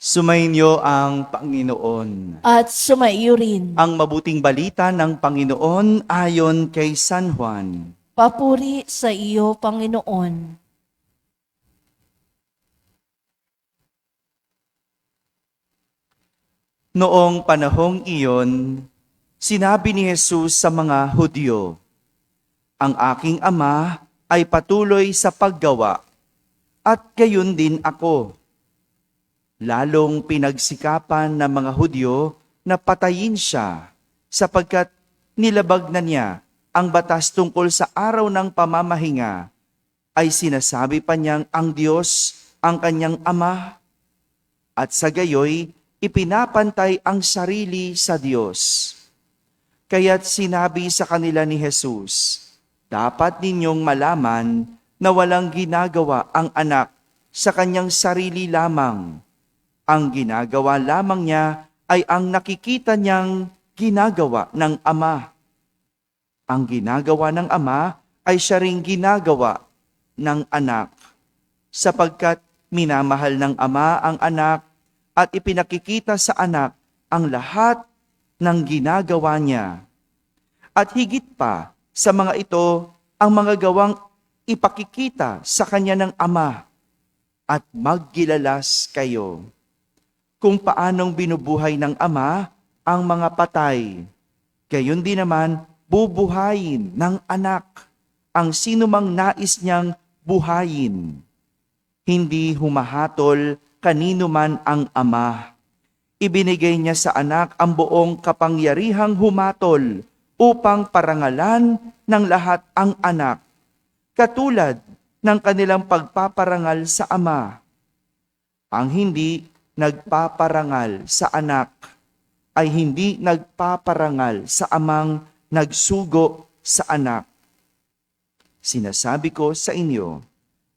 Sumainyo ang Panginoon. At sumaiyo rin. Ang mabuting balita ng Panginoon ayon kay San Juan. Papuri sa iyo, Panginoon. Noong panahong iyon, sinabi ni Jesus sa mga Hudyo, "Ang aking Ama ay patuloy sa paggawa, at gayon din ako." Lalong pinagsikapan ng mga Hudyo na patayin siya, sapagkat nilabag na niya ang batas tungkol sa araw ng pamamahinga, ay sinasabi pa niyang ang Diyos ang kanyang Ama, at sa gayoy ipinapantay ang sarili sa Diyos. Kaya't sinabi sa kanila ni Jesus, "Dapat ninyong malaman na walang ginagawa ang anak sa kanyang sarili lamang. Ang ginagawa lamang niya ay ang nakikita niyang ginagawa ng Ama. Ang ginagawa ng Ama ay siya ring ginagawa ng anak, sapagkat minamahal ng Ama ang anak at ipinakikita sa anak ang lahat ng ginagawa niya. At higit pa sa mga ito ang mga gawang ipakikita sa kanya ng Ama, at maggilalas kayo kung paanong binubuhay ng Ama ang mga patay. Gayon din naman bubuhayin ng anak ang sinumang nais niyang buhayin. Hindi humahatol kanino man ang Ama. Ibinigay niya sa anak ang buong kapangyarihang humatol upang parangalan ng lahat ang anak, katulad ng kanilang pagpaparangal sa Ama. Ang hindi nagpaparangal sa anak ay hindi nagpaparangal sa amang nagsugo sa anak. Sinasabi ko sa inyo,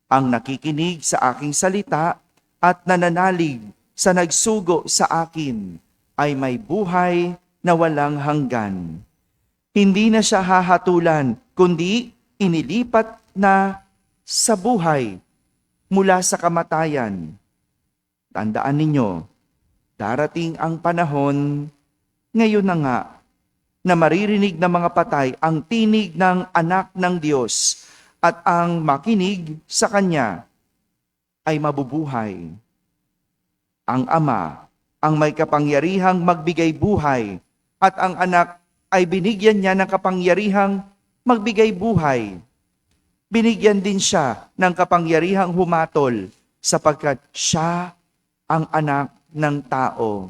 ang nakikinig sa aking salita at nananalig sa nagsugo sa akin ay may buhay na walang hanggan. Hindi na siya hahatulan, kundi inilipat na sa buhay mula sa kamatayan. Tandaan ninyo, darating ang panahon, ngayon na nga, na maririnig ng mga patay ang tinig ng anak ng Diyos, at ang makinig sa Kanya ay mabubuhay. Ang Ama ang may kapangyarihang magbigay buhay, at ang anak ay binigyan niya ng kapangyarihang magbigay buhay. Binigyan din siya ng kapangyarihang humatol, sapagkat siya ang anak ng tao.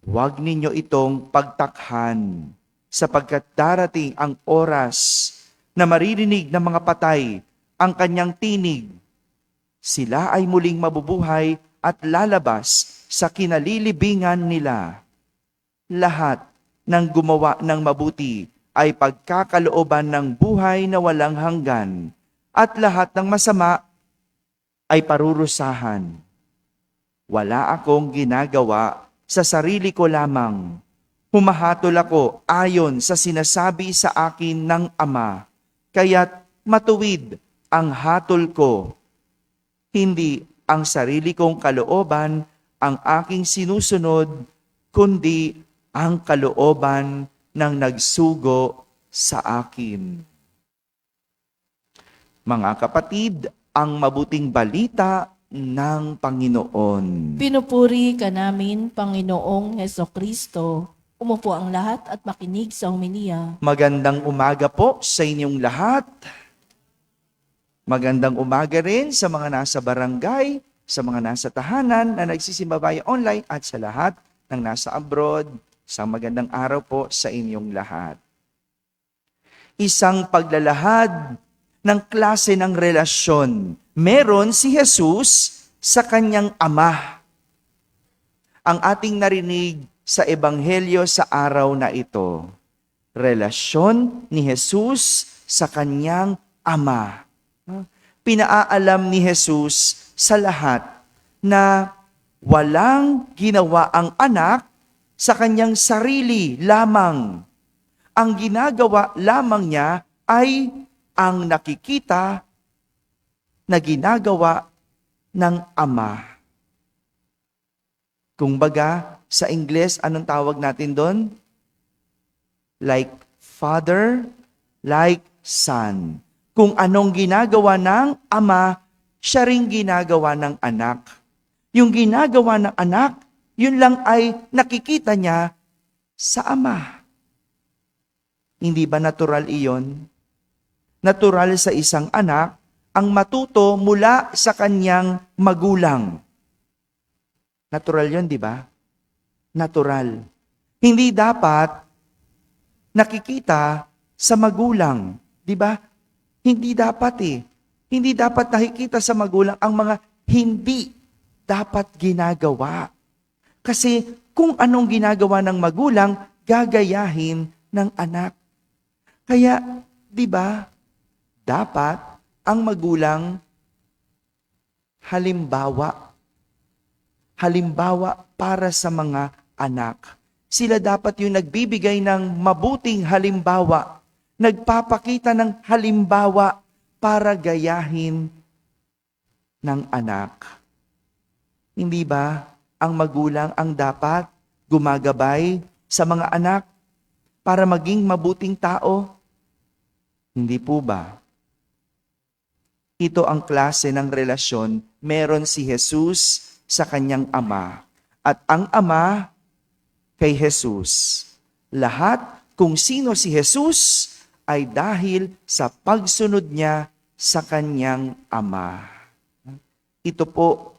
Huwag ninyo itong pagtakhan, sapagkat darating ang oras na maririnig ng mga patay ang kanyang tinig. Sila ay muling mabubuhay at lalabas sa kinalilibingan nila. Lahat ng gumawa ng mabuti ay pagkakalooban ng buhay na walang hanggan, at lahat ng masama ay parurusahan. Wala akong ginagawa sa sarili ko lamang. Humahatol ako ayon sa sinasabi sa akin ng Ama, kaya't matuwid ang hatol ko. Hindi ang sarili kong kalooban ang aking sinusunod, kundi ang kalooban ng nagsugo sa akin." Mga kapatid, ang mabuting balita ng Panginoon. Pinupuri ka namin, Panginoong Hesukristo. Umupo ang lahat at makinig sa homilia. Magandang umaga po sa inyong lahat. Magandang umaga rin sa mga nasa barangay, sa mga nasa tahanan na nagsisimba via online, at sa lahat ng nasa abroad. Isang magandang araw po sa inyong lahat. Isang paglalahad ng klase ng relasyon meron si Jesus sa kanyang Ama. Ang ating narinig sa Ebanghelyo sa araw na ito, relasyon ni Jesus sa kanyang Ama. Pinaalam ni Jesus sa lahat na walang ginawa ang anak sa kanyang sarili lamang. Ang ginagawa lamang niya ay ang nakikita na ginagawa ng Ama. Kung baga, sa Ingles, anong tawag natin doon? Like father, like son. Kung anong ginagawa ng ama, siya ring ginagawa ng anak. Yung ginagawa ng anak, yun lang ay nakikita niya sa ama. Hindi ba natural iyon? Natural sa isang anak ang matuto mula sa kanyang magulang. Natural yun, di ba? Natural. Hindi dapat nakikita sa magulang. Di ba? Hindi dapat eh. Hindi dapat nakikita sa magulang ang mga hindi dapat ginagawa. Kasi kung anong ginagawa ng magulang, gagayahin ng anak. Kaya, di ba, dapat ang magulang halimbawa para sa mga anak. Sila dapat yung nagbibigay ng mabuting halimbawa, nagpapakita ng halimbawa para gayahin ng anak. Hindi ba ang magulang ang dapat gumagabay sa mga anak para maging mabuting tao? Hindi po ba? Ito ang klase ng relasyon meron si Jesus sa kanyang ama at ang ama kay Jesus. Lahat kung sino si Jesus ay dahil sa pagsunod niya sa kanyang ama. Ito po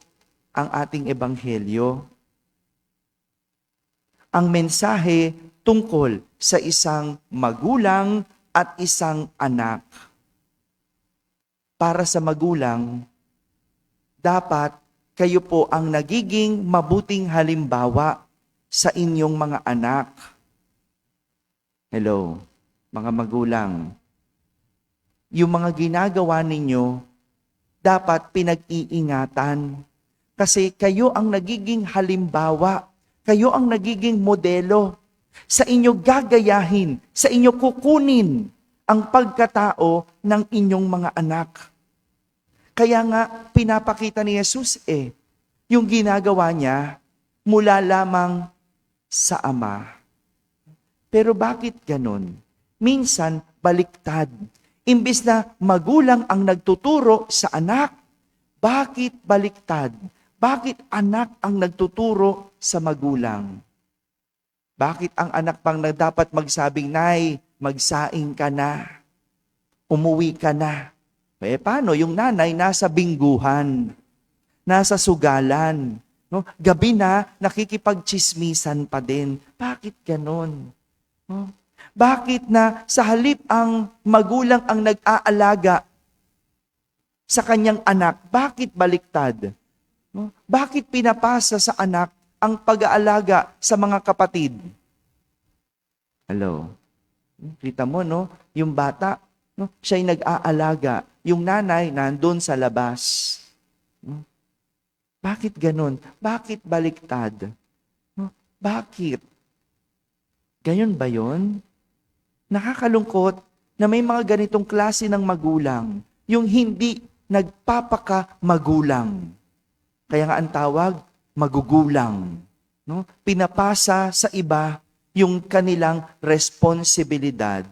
ang ating ebanghelyo. Ang mensahe tungkol sa isang magulang at isang anak. Para sa magulang, dapat kayo po ang nagiging mabuting halimbawa sa inyong mga anak. Hello, mga magulang. Yung mga ginagawa ninyo, dapat pinag-iingatan. Kasi kayo ang nagiging halimbawa, kayo ang nagiging modelo. Sa inyo gagayahin, sa inyo kukunin ang pagkatao ng inyong mga anak. Kaya nga, pinapakita ni Jesus yung ginagawa niya mula lamang sa Ama. Pero bakit ganon? Minsan, baliktad. Imbis na magulang ang nagtuturo sa anak, bakit baliktad? Bakit anak ang nagtuturo sa magulang? Bakit ang anak pang na dapat magsabing, "Nay, magsaing ka na. Umuwi ka na." Paano? Yung nanay nasa bingguhan, nasa sugalan. No? Gabi na, nakikipagchismisan pa din. Bakit ganon? No? Bakit na sa halip ang magulang ang nag-aalaga sa kanyang anak, bakit baliktad? No? Bakit pinapasa sa anak ang pag-aalaga sa mga kapatid? Hello? Kita mo, no? Yung bata, no? Siya'y nag-aalaga. Yung nanay, nandun sa labas. No? Bakit ganun? Bakit baliktad? No? Bakit? Gayon ba yun? Nakakalungkot na may mga ganitong klase ng magulang, yung hindi nagpapaka-magulang. Kaya nga ang tawag, magugulang. No? Pinapasa sa iba yung kanilang responsibilidad.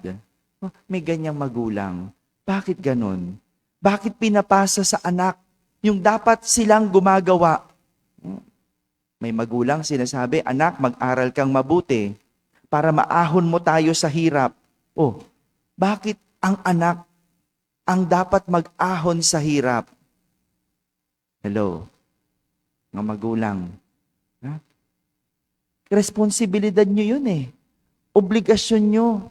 No? May ganyang magulang. Bakit ganun? Bakit pinapasa sa anak yung dapat silang gumagawa? May magulang sinasabi, "Anak, mag-aral kang mabuti para maahon mo tayo sa hirap." Bakit ang anak ang dapat mag-ahon sa hirap? Hello, mga magulang. Responsibilidad nyo yun Obligasyon nyo.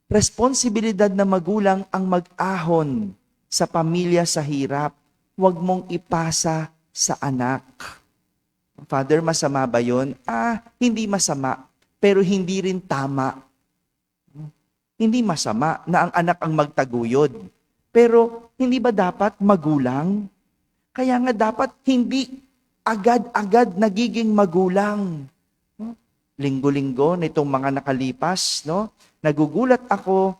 Responsibilidad na magulang ang mag-ahon sa pamilya sa hirap. Huwag mong ipasa sa anak. Father, masama ba yun? Hindi masama, pero hindi rin tama. Hindi masama na ang anak ang magtaguyod. Pero hindi ba dapat magulang? Kaya nga dapat hindi agad-agad nagiging magulang. Linggo-linggo nitong mga nakalipas, nagugulat ako,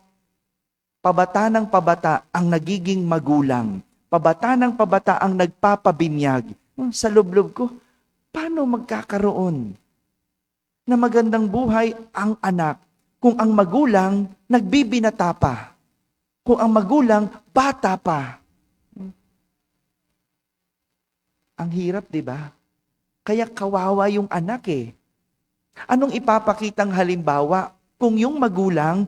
pabata ng pabata ang nagiging magulang. Pabata ng pabata ang nagpapabinyag. Sa lublob ko, Paano magkakaroon na magandang buhay ang anak kung ang magulang nagbibinata pa? Kung ang magulang bata pa? Ang hirap, di ba? Kaya kawawa yung anak eh. Anong ipapakitang halimbawa kung yung magulang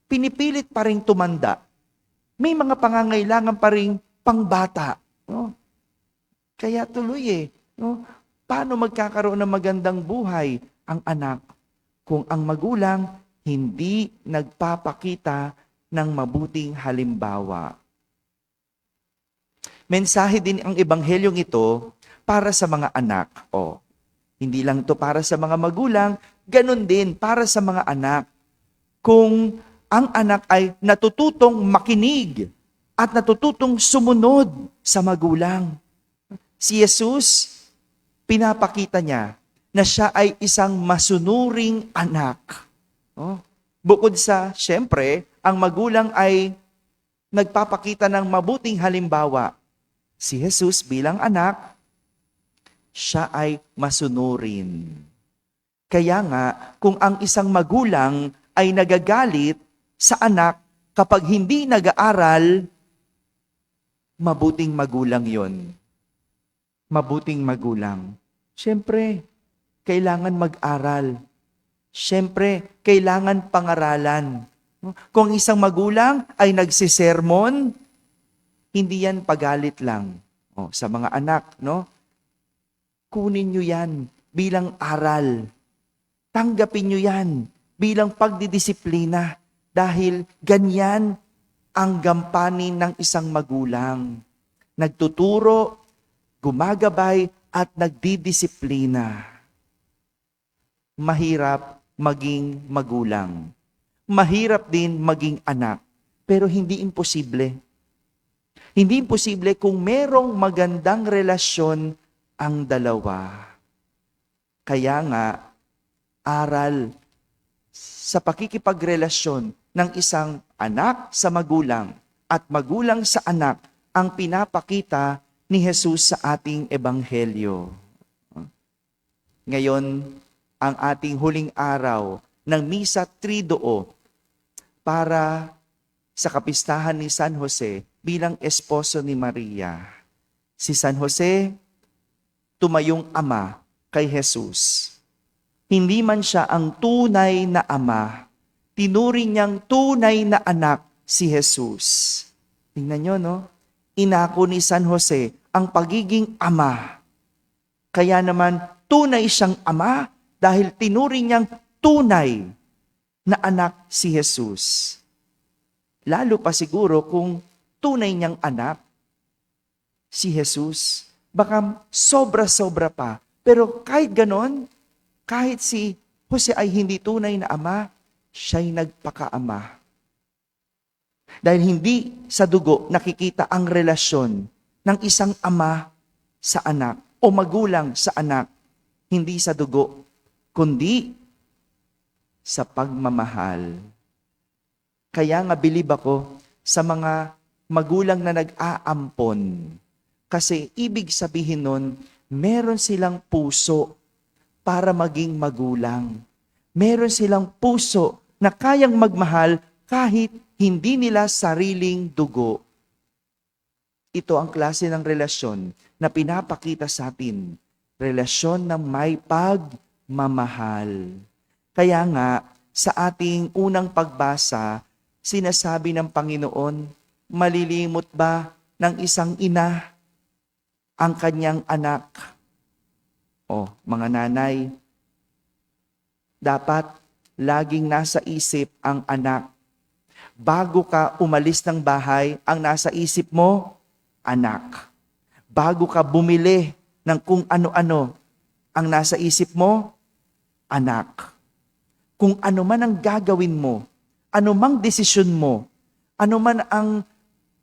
pinipilit pa ring tumanda? May mga pangangailangan pa ring pangbata. No? Kaya tuloy no? Paano magkakaroon ng magandang buhay ang anak kung ang magulang hindi nagpapakita ng mabuting halimbawa? Mensahe din ang ebanghelyong ito para sa mga anak. Hindi lang ito para sa mga magulang, ganun din para sa mga anak. Kung ang anak ay natututong makinig at natututong sumunod sa magulang. Si Jesus, pinapakita niya na siya ay isang masunuring anak. Bukod sa, syempre, ang magulang ay nagpapakita ng mabuting halimbawa. Si Jesus bilang anak, siya ay masunurin. Kaya nga, kung ang isang magulang ay nagagalit sa anak kapag hindi nag-aaral, mabuting magulang yon. Mabuting magulang. Siyempre, kailangan mag-aral. Siyempre, kailangan pangaralan. Kung isang magulang ay nagsisermon, hindi yan pagalit lang. Sa mga anak, no? Kunin nyo yan bilang aral. Tanggapin nyo yan bilang pagdidisiplina dahil ganyan ang gampanin ng isang magulang. Nagtuturo, gumagabay at nagdidisiplina. Mahirap maging magulang. Mahirap din maging anak. Pero hindi imposible. Hindi imposible kung merong magandang relasyon ang dalawa. Kaya nga, aral sa pakikipagrelasyon ng isang anak sa magulang at magulang sa anak ang pinapakita ni Jesus sa ating ebanghelyo. Ngayon, ang ating huling araw ng Misa Triduo para sa kapistahan ni San Jose bilang esposo ni Maria. Si San Jose, tumayong ama kay Jesus. Hindi man siya ang tunay na ama, tinuring niyang tunay na anak si Jesus. Tingnan nyo, no? Inako ni San Jose ang pagiging ama. Kaya naman, tunay siyang ama dahil tinuring niyang tunay na anak si Jesus. Lalo pa siguro kung tunay niyang anak si Jesus. Baka sobra-sobra pa. Pero kahit ganon, kahit si Jose ay hindi tunay na ama, siya'y nagpakaama. Dahil hindi sa dugo nakikita ang relasyon ng isang ama sa anak o magulang sa anak. Hindi sa dugo, kundi sa pagmamahal. Kaya nga bilib ako sa mga magulang na nag-aampon. Kasi ibig sabihin nun, meron silang puso para maging magulang. Meron silang puso na kayang magmahal kahit hindi nila sariling dugo. Ito ang klase ng relasyon na pinapakita sa atin. Relasyon ng may pagmamahal. Kaya nga, sa ating unang pagbasa, sinasabi ng Panginoon, malilimot ba ng isang ina ang kanyang anak? Mga nanay, dapat laging nasa isip ang anak. Bago ka umalis ng bahay, ang nasa isip mo, anak. Bago ka bumili ng kung ano-ano, ang nasa isip mo, anak. Kung ano man ang gagawin mo, ano mang desisyon mo, ano man ang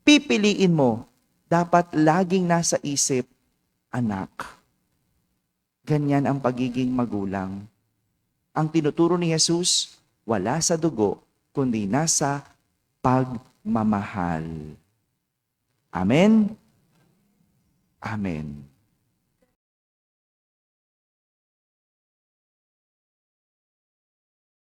pipiliin mo, dapat laging nasa isip, anak. Ganyan ang pagiging magulang. Ang tinuturo ni Jesus, wala sa dugo, kundi nasa pagmamahal. Amen? Amen.